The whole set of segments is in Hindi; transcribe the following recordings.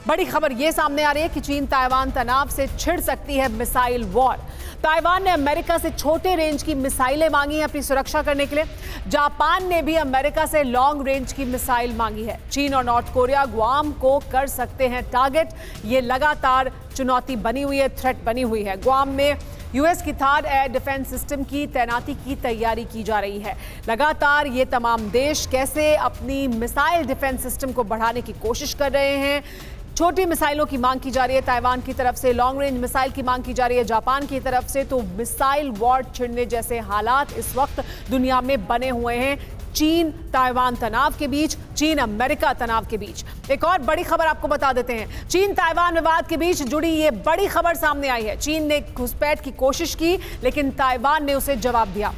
बड़ी खबर यह सामने आ रही है कि चीन ताइवान तनाव से छिड़ सकती है मिसाइल वॉर। ताइवान ने अमेरिका से छोटे रेंज की मिसाइलें मांगी हैं अपनी सुरक्षा करने के लिए। जापान ने भी अमेरिका से लॉन्ग रेंज की मिसाइल मांगी है। चीन और नॉर्थ कोरिया गुआम को कर सकते हैं टारगेट। ये लगातार चुनौती बनी हुई है, थ्रेट बनी हुई है। गुआम में यूएस की थार एयर डिफेंस सिस्टम की तैनाती की तैयारी की जा रही है। लगातार ये तमाम देश कैसे अपनी मिसाइल डिफेंस सिस्टम को बढ़ाने की कोशिश कर रहे हैं। छोटी मिसाइलों की मांग की जा रही है ताइवान की तरफ से, लॉन्ग रेंज मिसाइल की मांग की जा रही है जापान की तरफ से। तो मिसाइल वॉर छिड़ने जैसे हालात इस वक्त दुनिया में बने हुए हैं, चीन ताइवान तनाव के बीच, चीन अमेरिका तनाव के बीच। एक और बड़ी खबर आपको बता देते हैं, चीन ताइवान विवाद के बीच जुड़ी ये बड़ी खबर सामने आई है। चीन ने घुसपैठ की कोशिश की लेकिन ताइवान ने उसे जवाब दिया।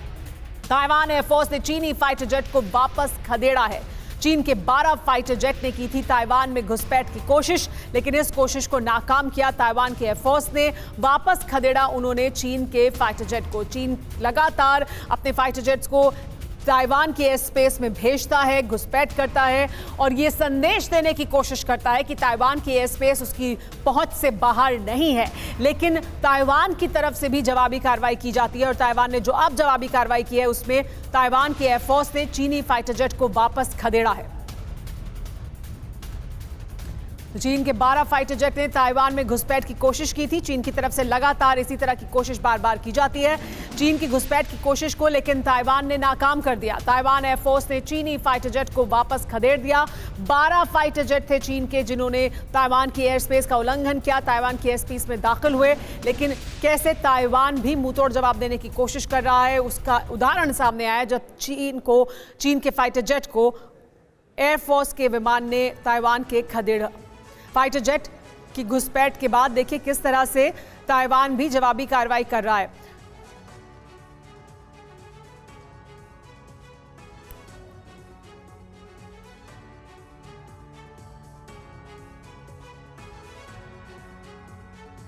ताइवान एयरफोर्स ने चीनी फाइटर जेट को वापस खदेड़ा है। चीन के 12 फाइटर जेट ने की थी ताइवान में घुसपैठ की कोशिश, लेकिन इस कोशिश को नाकाम किया ताइवान के एयरफोर्स ने। वापस खदेड़ा उन्होंने चीन के फाइटर जेट को। चीन लगातार अपने फाइटर जेट्स को ताइवान के एयर स्पेस में भेजता है, घुसपैठ करता है और ये संदेश देने की कोशिश करता है कि ताइवान की एयर स्पेस उसकी पहुंच से बाहर नहीं है। लेकिन ताइवान की तरफ से भी जवाबी कार्रवाई की जाती है और ताइवान ने जो अब जवाबी कार्रवाई की है उसमें ताइवान के एयरफोर्स ने चीनी फाइटर जेट को वापस खदेड़ा है। चीन के 12 फाइटर जेट ने ताइवान में घुसपैठ की कोशिश की थी। चीन की तरफ से लगातार इसी तरह की कोशिश बार बार की जाती है, चीन की घुसपैठ की कोशिश को, लेकिन ताइवान ने नाकाम कर दिया। ताइवान एयरफोर्स ने चीनी फाइटर जेट को वापस खदेड़ दिया। 12 फाइटर जेट थे चीन के जिन्होंने ताइवान की एयर स्पेस का उल्लंघन किया, ताइवान की एयर स्पेस में दाखिल हुए। लेकिन कैसे ताइवान भी मुंहतोड़ जवाब देने की कोशिश कर रहा है उसका उदाहरण सामने आया जब चीन के फाइटर जेट को एयरफोर्स के विमान ने ताइवान के खदेड़ा। फाइटर जेट की घुसपैठ के बाद देखिए किस तरह से ताइवान भी जवाबी कार्रवाई कर रहा है।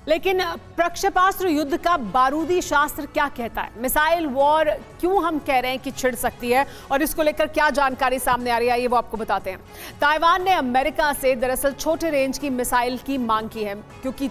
लेकिन प्रक्षेपास्त्र युद्ध का बारूदी शास्त्र क्या कहता है? मिसाइल वॉर क्यों हम कह रहे हैं कि छिड़ सकती है और इसको लेकर क्या जानकारी सामने आ रही है ये वो आपको बताते हैं। ताइवान ने अमेरिका से दरअसल छोटे रेंज की मिसाइल की मांग की है क्योंकि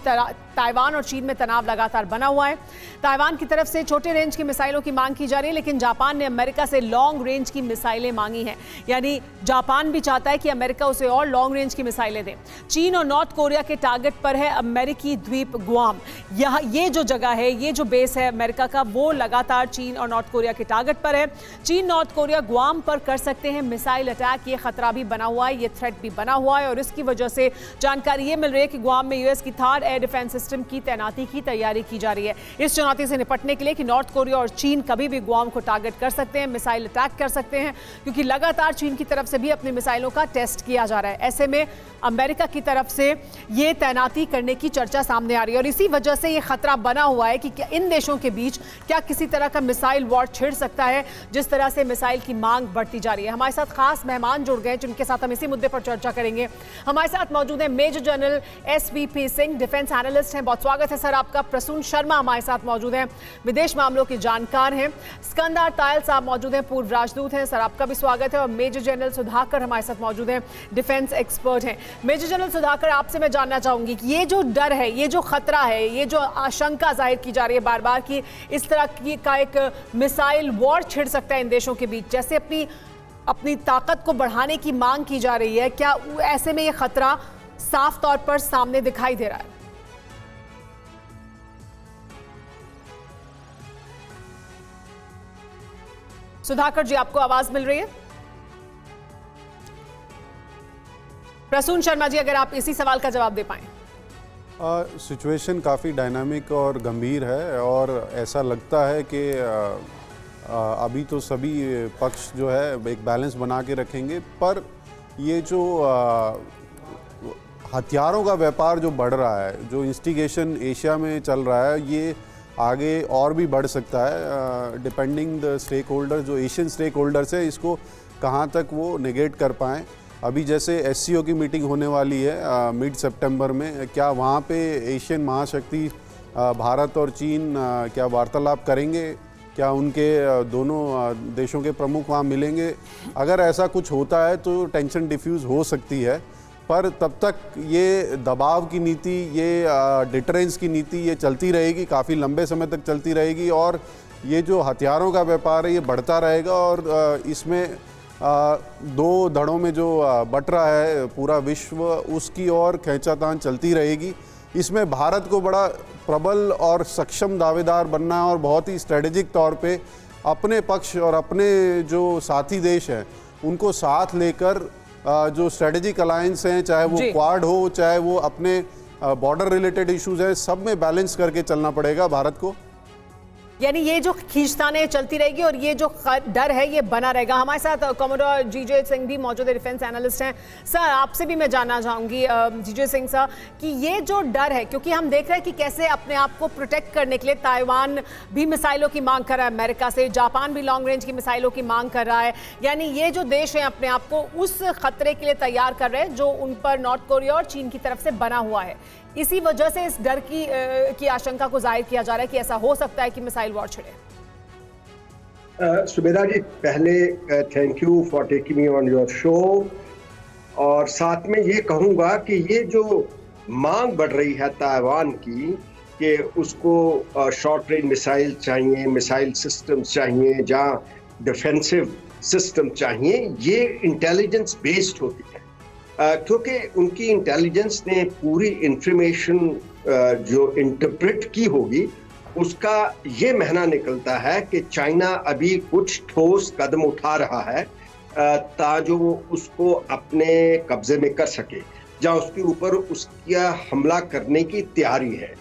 ताइवान और चीन में तनाव लगातार बना हुआ है। ताइवान की तरफ से छोटे रेंज की मिसाइलों की मांग की जा रही है, लेकिन जापान ने अमेरिका से लॉन्ग रेंज की मिसाइलें मांगी हैं। यानी जापान भी चाहता है कि अमेरिका उसे और लॉन्ग रेंज की मिसाइलें दे। चीन और नॉर्थ कोरिया के टारगेट पर है अमेरिकी द्वीप गुआम। ये जो जगह है, ये जो बेस है अमेरिका का, वो लगातार चीन और नॉर्थ कोरिया के टारगेट पर है। चीन नॉर्थ कोरिया गुआम पर कर सकते हैं मिसाइल अटैक, ये खतरा भी बना हुआ है, ये थ्रेट भी बना हुआ है और इसकी वजह से जानकारी ये मिल रही है कि गुआम में यूएस की थार एयर डिफेंस सिस्टम की तैनाती की तैयारी की जा रही है इस चुनौती से निपटने के लिए कि नॉर्थ कोरिया और चीन कभी भी गुआम को टारगेट कर सकते हैं, मिसाइल अटैक कर सकते हैं, क्योंकि लगातार चीन की तरफ से भी अपनी मिसाइलों का टेस्ट किया जा रहा है। ऐसे में अमेरिका की तरफ से ये तैनाती करने की चर्चा सामने आ रही है और इसी वजह से ये खतरा बना हुआ है कि इन देशों के बीच क्या किसी तरह का मिसाइल वॉर छिड़ सकता है जिस तरह से मिसाइल की मांग बढ़ती जा रही है। हमारे साथ खास मेहमान जुड़ गए जिनके साथ हम इसी मुद्दे पर चर्चा करेंगे। हमारे साथ मौजूद है major general SVP Singh, defence analyst हैं, बहुत स्वागत है सर आपका। प्रसून शर्मा हमारे साथ मौजूद हैं, विदेश मामलों के जानकार हैं। स्कंदर तायल साहब मौजूद हैं, पूर्व राजदूत हैं, सर आपका भी स्वागत है। और मेजर जनरल सुधाकर हमारे साथ मौजूद हैं, डिफेंस एक्सपर्ट हैं। मेजर जनरल सुधाकर, आपसे मैं जानना चाहूंगी कि ये जो डर है, ये जो खतरा है, ये जो आशंका जाहिर की जा रही है बार बार कि इस तरह की का एक मिसाइल वॉर छिड़ सकता है इन देशों के बीच, जैसे अपनी ताकत को बढ़ाने की मांग की जा रही है, क्या ऐसे में ये खतरा साफ तौर पर सामने दिखाई दे रहा है? सुधाकर जी, आपको आवाज मिल रही है? प्रसून शर्मा जी, अगर आप इसी सवाल का जवाब दे पाएं। सिचुएशन काफ़ी डायनामिक और गंभीर है और ऐसा लगता है कि अभी तो सभी पक्ष जो है एक बैलेंस बना के रखेंगे, पर ये जो हथियारों का व्यापार जो बढ़ रहा है, जो इंस्टिगेशन एशिया में चल रहा है, ये आगे और भी बढ़ सकता है डिपेंडिंग द स्टेक होल्डर, जो एशियन स्टेक होल्डर्स है, इसको कहाँ तक वो नेगेट कर पाएँ। अभी जैसे एससीओ की मीटिंग होने वाली है मिड सितंबर में, क्या वहाँ पे एशियन महाशक्ति भारत और चीन क्या वार्तालाप करेंगे? क्या उनके दोनों देशों के प्रमुख वहाँ मिलेंगे? अगर ऐसा कुछ होता है तो टेंशन डिफ्यूज़ हो सकती है। पर तब तक ये दबाव की नीति, ये डिटरेंस की नीति ये चलती रहेगी, काफ़ी लंबे समय तक चलती रहेगी और ये जो हथियारों का व्यापार है ये बढ़ता रहेगा और इसमें दो धड़ों में जो बट रहा है पूरा विश्व, उसकी ओर खींचातान चलती रहेगी। इसमें भारत को बड़ा प्रबल और सक्षम दावेदार बनना है और बहुत ही स्ट्रेटेजिक तौर पे अपने पक्ष और अपने जो साथी देश हैं उनको साथ लेकर जो स्ट्रेटेजिक अलायंस हैं, चाहे वो क्वाड हो, चाहे वो अपने बॉर्डर रिलेटेड इश्यूज हैं, सब में बैलेंस करके चलना पड़ेगा भारत को। यानी ये जो खींचतानें चलती रहेगी और ये जो डर है ये बना रहेगा। हमारे साथ कमोडोर जीजे सिंह भी मौजूद है, डिफेंस एनालिस्ट हैं। सर, आपसे भी मैं जानना चाहूँगी जीजे सिंह सर कि ये जो डर है, क्योंकि हम देख रहे हैं कि कैसे अपने आप को प्रोटेक्ट करने के लिए ताइवान भी मिसाइलों की मांग कर रहा है अमेरिका से, जापान भी लॉन्ग रेंज की मिसाइलों की मांग कर रहा है। यानी ये जो देश हैं अपने आप को उस खतरे के लिए तैयार कर रहे हैं जो उन पर नॉर्थ कोरिया और चीन की तरफ से बना हुआ है। इसी वजह से इस डर की आशंका को जाहिर किया जा रहा है कि ऐसा हो सकता है कि मिसाइल वॉर छिड़े। सुबेदा जी, पहले thank you for taking me on your show, और साथ में ये कहूँगा कि ये जो मांग बढ़ रही है ताइवान की कि उसको शॉर्ट रेंज मिसाइल चाहिए, मिसाइल सिस्टम चाहिए, जहाँ डिफेंसिव सिस्टम चाहिए, ये इंटेलिजेंस बेस्ड होती है क्योंकि उनकी इंटेलिजेंस ने पूरी इंफॉर्मेशन जो इंटरप्रेट की होगी उसका ये महना निकलता है कि चाइना अभी कुछ ठोस कदम उठा रहा है ताकि वो उसको अपने कब्जे में कर सके, जहाँ उसके ऊपर उसका हमला करने की तैयारी है।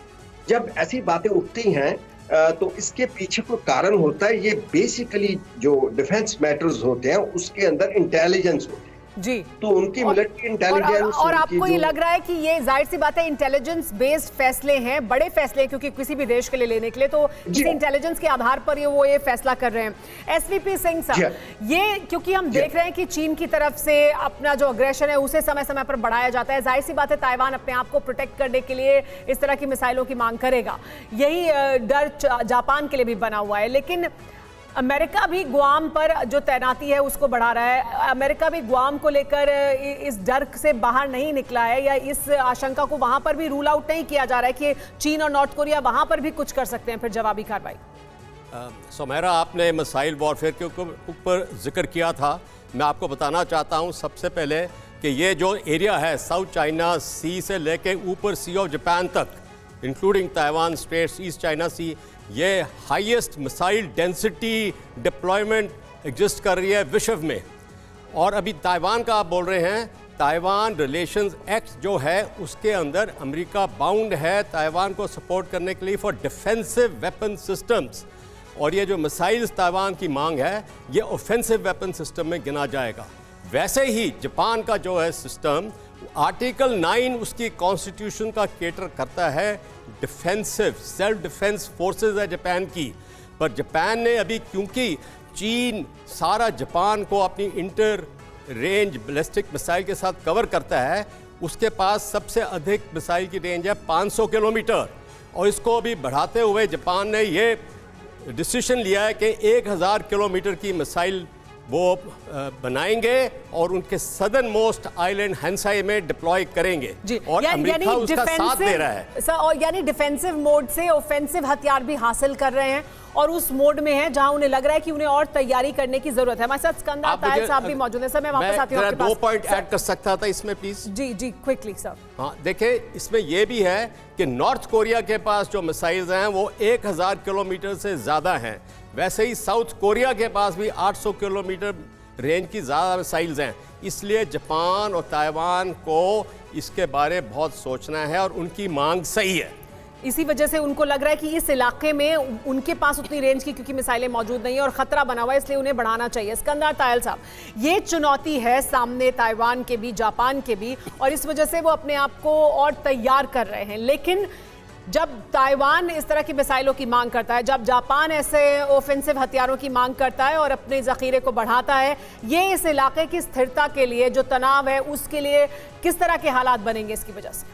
जब ऐसी बातें उठती हैं तो इसके पीछे कोई कारण होता है। ये बेसिकली जो डिफेंस मैटर्स होते हैं उसके अंदर इंटेलिजेंस होती है जी, तो उनकी मिलिट्री इंटेलिजेंस और आपको ये लग रहा है कि ये जाहिर सी बात है इंटेलिजेंस बेस्ड फैसले हैं, बड़े फैसले, क्योंकि किसी भी देश के लिए लेने के लिए तो इसी इंटेलिजेंस के आधार पर ये फैसला कर रहे हैं। एसवीपी सिंह साहब, ये क्योंकि हम देख रहे हैं कि चीन की तरफ से अपना जो अग्रेशन है उसे समय समय पर बढ़ाया जाता है, जाहिर सी बात है ताइवान अपने आप को प्रोटेक्ट करने के लिए इस तरह की मिसाइलों की मांग करेगा। यही डर जापान के लिए भी बना हुआ है, लेकिन अमेरिका भी गुआम पर जो तैनाती है उसको बढ़ा रहा है। अमेरिका भी गुआम को लेकर इस डर से बाहर नहीं निकला है, या इस आशंका को वहां पर भी रूल आउट नहीं किया जा रहा है कि चीन और नॉर्थ कोरिया वहां पर भी कुछ कर सकते हैं फिर जवाबी कार्रवाई। सुमेरा, आपने मिसाइल वॉरफेयर के ऊपर जिक्र किया था। मैं आपको बताना चाहता हूं सबसे पहले कि ये जो एरिया है साउथ चाइना सी से लेके ऊपर सी ऑफ जापान तक, including Taiwan straits, East China sea, ये highest missile density deployment exist कर रही है विश्व में। और अभी ताइवान का आप बोल रहे हैं, ताइवान रिलेशंस एक्ट जो है उसके अंदर अमेरिका बाउंड है ताइवान को सपोर्ट करने के लिए फॉर डिफेंसिव वेपन सिस्टम्स, और ये जो मिसाइल्स ताइवान की मांग है ये ऑफेंसिव वेपन सिस्टम में गिना जाएगा। वैसे ही जापान का जो है सिस्टम, आर्टिकल 9 उसकी कॉन्स्टिट्यूशन का केटर करता है, डिफेंसिव सेल्फ डिफेंस फोर्सेस है जापान की। पर जापान ने अभी, क्योंकि चीन सारा जापान को अपनी इंटर रेंज बैलिस्टिक मिसाइल के साथ कवर करता है, उसके पास सबसे अधिक मिसाइल की रेंज है 500 किलोमीटर, और इसको अभी बढ़ाते हुए जापान ने ये डिसीजन लिया है कि 1000 किलोमीटर की मिसाइल वो बनाएंगे और उनके सदर्न मोस्ट आइलैंड हैंसाई में डिप्लॉय करेंगे जी। और अमेरिका उसका साथ दे रहा है सर, और यानी डिफेंसिव मोड से ऑफेंसिव हथियार भी हासिल कर रहे हैं और उस मोड में है जहां उन्हें लग रहा है कि उन्हें और तैयारी करने की जरूरत है। हमारे साथ स्कंदर तायल साहब भी मौजूद हैं। सर, मैं वापस आती हूं आपके पास। 2 पॉइंट ऐड कर सकता था इसमें प्लीज। जी जी, क्विकली सर। हाँ, देखिए इसमें यह भी है कि नॉर्थ कोरिया के पास जो मिसाइल्स हैं वो 1000 किलोमीटर से ज्यादा हैं। वैसे ही साउथ कोरिया के पास भी 800 किलोमीटर रेंज की ज़्यादा मिसाइल्स हैं। इसलिए जापान और ताइवान को इसके बारे में बहुत सोचना है और उनकी मांग सही है। इसी वजह से उनको लग रहा है कि इस इलाके में उनके पास उतनी रेंज की क्योंकि मिसाइलें मौजूद नहीं है और खतरा बना हुआ है, इसलिए उन्हें बढ़ाना चाहिए। स्कंदर तायल साहब, ये चुनौती है सामने ताइवान के भी, जापान के भी, और इस वजह से वो अपने आप को और तैयार कर रहे हैं। लेकिन जब ताइवान इस तरह की मिसाइलों की मांग करता है, जब जापान ऐसे ऑफेंसिव हथियारों की मांग करता है और अपने ज़ख़ीरे को बढ़ाता है, ये इस इलाके की स्थिरता के लिए, जो तनाव है उसके लिए किस तरह के हालात बनेंगे इसकी वजह से?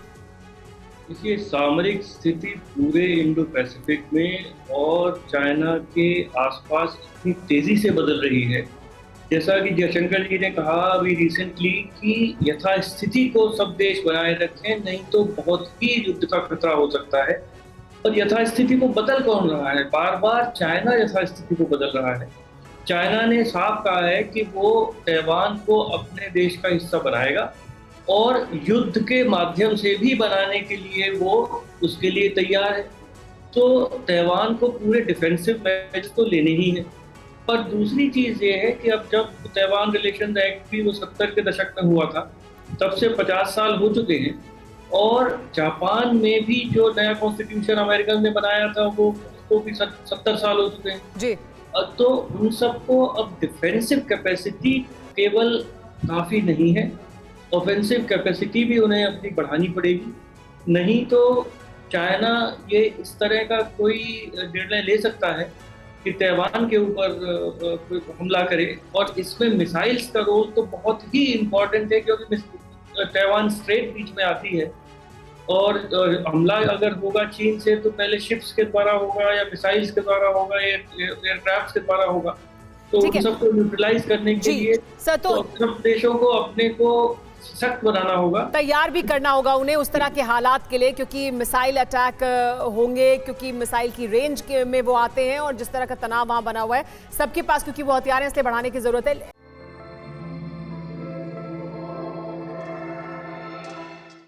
देखिए, सामरिक स्थिति पूरे इंडो पैसिफिक में और चाइना के आसपास इतनी तेजी से बदल रही है जैसा कि जयशंकर जी ने कहा अभी रिसेंटली कि यथास्थिति को सब देश बनाए रखें, नहीं तो बहुत ही युद्ध का खतरा हो सकता है। और यथास्थिति को बदल कौन रहा है? बार बार चाइना यथास्थिति को बदल रहा है। चाइना ने साफ कहा है कि वो ताइवान को अपने देश का हिस्सा बनाएगा और युद्ध के माध्यम से भी बनाने के लिए वो उसके लिए तैयार है। तो ताइवान को पूरे डिफेंसिव मेजर्स तो लेने ही है। पर दूसरी चीज़ ये है कि अब जब ताइवान रिलेशन एक्ट भी वो 70 के दशक में हुआ था, तब से 50 साल हो चुके हैं। और जापान में भी जो नया कॉन्स्टिट्यूशन अमेरिकन ने बनाया था वो उसको भी 70 साल हो चुके हैं जी। तो उन सबको अब डिफेंसिव कैपेसिटी केवल काफ़ी नहीं है, ऑफेंसिव कैपेसिटी भी उन्हें अपनी बढ़ानी पड़ेगी। नहीं तो चाइना ये इस तरह का कोई निर्णय ले सकता है कि ताइवान के ऊपर हमला करे। और इसमें मिसाइल्स का रोल तो बहुत ही इम्पोर्टेंट है, क्योंकि ताइवान स्ट्रेट बीच में आती है और हमला अगर होगा चीन से तो पहले शिप्स के द्वारा होगा या मिसाइल्स के द्वारा होगा, एयरक्राफ्ट के द्वारा होगा। तो उन सबको न्यूट्रलाइज करने के लिए तो सब देशों को अपने को सख्त बनाना होगा, तैयार भी करना होगा उन्हें उस तरह के हालात के लिए, क्योंकि मिसाइल अटैक होंगे, क्योंकि मिसाइल की रेंज में वो आते हैं और जिस तरह का तनाव वहां बना हुआ है सबके पास, क्योंकि वो हथियार हैं, इसलिए बढ़ाने की जरूरत है।